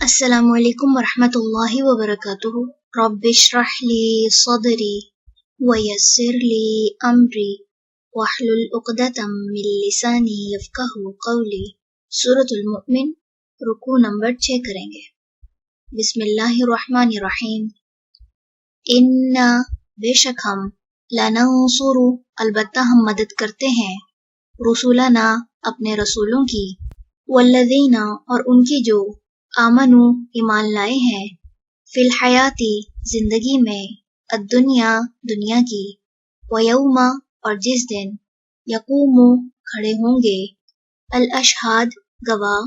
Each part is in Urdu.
السلام علیکم ورحمۃ اللہ وبرکاتہ۔ رب اشرح لی صدری ویسر لی امری واحلل عقدۃ من لسانی یفقہوا قولی۔ سورۃ المؤمن، رکوع نمبر 6 کریں گے۔ بسم اللہ الرحمن الرحیم۔ انا، بے شک ہم، لننصر، البتہ ہم مدد کرتے ہیں، رسولنا، اپنے رسولوں کی، والذین، اور ان کی جو آمنو، ایمان لائے ہیں، فی الحیاتی، زندگی میں، الدنیا، دنیا کی، ویوم، اور جس دن، یقوم، کھڑے ہوں گے، الاشہاد، گواہ،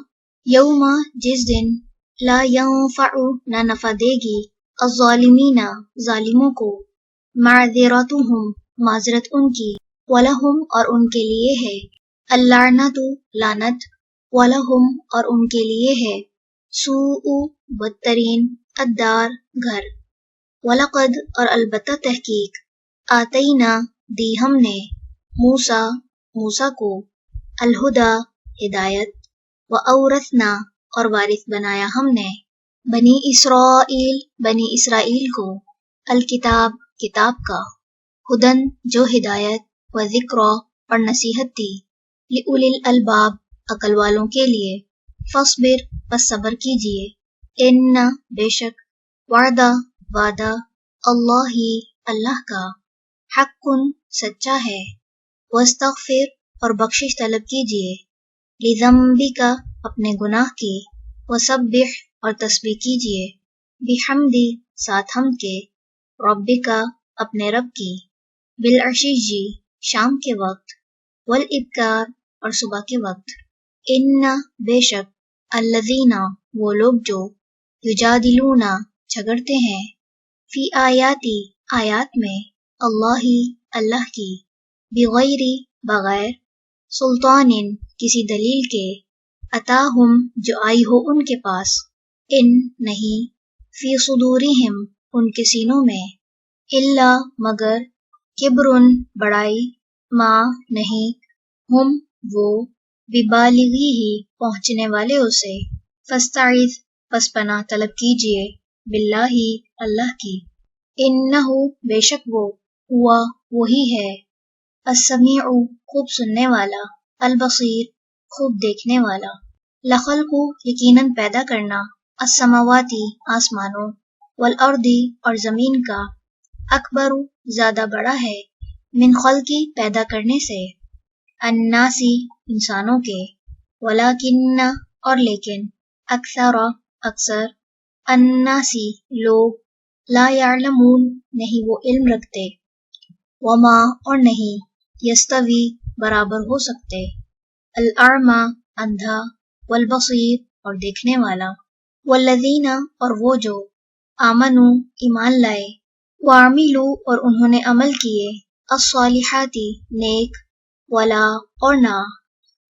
یوم، جس دن، لا ینفع، نہ نفع دے گی، الظالمین، ظالموں کو، معذرتہم، معذرت ان کی، ولہم، اور ان کے لیے ہے، اللعنۃ، لعنت، ولہم، اور ان کے لیے ہے، سوء، بدترین، الدار، گھر، وَلَقَدْ، اور البتہ تحقیق، آتینا، دی ہم نے، موسیٰ کو، الہدی، ہدایت، وَأَوْرَثْنَا، اور وارث بنایا ہم نے، بنی اسرائیل کو، الکتاب، کتاب کا، ہدن، جو ہدایت، وذکری، اور نصیحت تھی، لِأُولِي الْأَلْبَاب، عقل والوں کے لیے، فاصبر، پس صبر کیجئے، ان، بے شک، وعدہ، اللہ کا، حق، سچا ہے، واستغفر، اور بخشش طلب کیجئے، لذنبک، اپنے گناہ کی، وسبح، اور تسبیح کیجئے، بحمد، ساتھ حمد کے، ربک، اپنے رب کی، بالعشی، شام کے وقت، والابکار، اور صبح کے وقت، ان، بے شک، الذین، وہ لوگ جو، یجادلون، جھگڑتے ہیں، فی آیاتی، آیات میں، اللہ کی، بغیر، بغیر، سلطان، کسی دلیل کے، اتاہم، جو آئی ہو ان کے پاس، ان، نہیں، فی صدورہم، ان کے سینوں میں، الا، مگر، کبر، بڑائی، ما، نہیں، ہم، وہ، ببالغیہ، پہنچنے والے اسے، فاستعذ، پس پناہ طلب کیجئے، باللہ، اللہ کی، انہ، بے شک وہ، ہوا، وہی ہے، السمیع، خوب سننے والا، البصیر، خوب دیکھنے والا، لخلق، یقیناً پیدا کرنا، السماواتی، آسمانوں، والارض، اور زمین کا، اکبر، زیادہ بڑا ہے، من خلقی، پیدا کرنے سے، الناسی، انسانوں کے، ولکن، اور لیکن، اکثر، الناسی، لوگ، لا یعلمون، نہیں وہ علم رکھتے، وما، اور نہیں، یستوی، برابر ہو سکتے، الاعمی، اندھا، والبصیر، اور دیکھنے والا، والذین، اور وہ جو، آمنو، ایمان لائے، وعملوا، اور انہوں نے عمل کیے، الصالحات، نیک، ولا، اور نہ،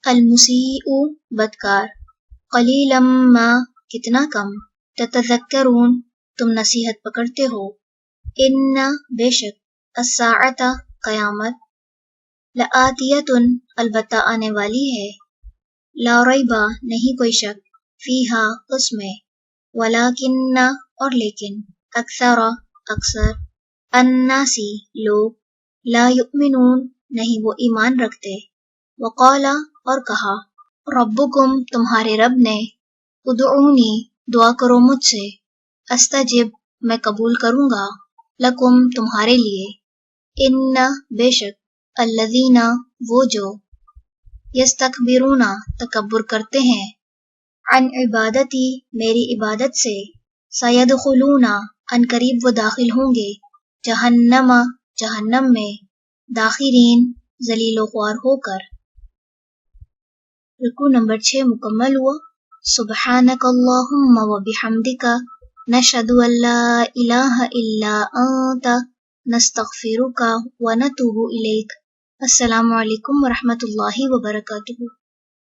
المسیء، بدکار، قلیلا ما، کتنا کم، تتذکرون، تم نصیحت پکڑتے ہو، ان، بے شک، الساعۃ، قیامت، لآتیۃ، البتہ آنے والی ہے، لا ریب، نہیں کوئی شک، فیہا، اس میں، ولکن، اور لیکن، اکثر، الناسی، لوگ، لا یؤمنون، نہیں وہ ایمان رکھتے، وقال، اور کہا، ربکم، تمہارے رب نے، ادعونی، دعا کرو مجھ سے، استجب، میں قبول کروں گا، لکم، تمہارے لیے، ان، بے شک، الذین، وہ جو، یستکبرون، تکبر کرتے ہیں، عن عبادتی، میری عبادت سے، سیدخلون، ان قریب وہ داخل ہوں گے، جہنم میں، داخرین، ذلیل و خوار ہو کر۔ رکوع نمبر 6 مکمل ہوا۔ سبحانک اللہم و بحمدک، نشہد ان لا الہ الا انت، نستغفرک و نتوب الیک۔ السلام علیکم ورحمۃ اللہ وبرکاتہ۔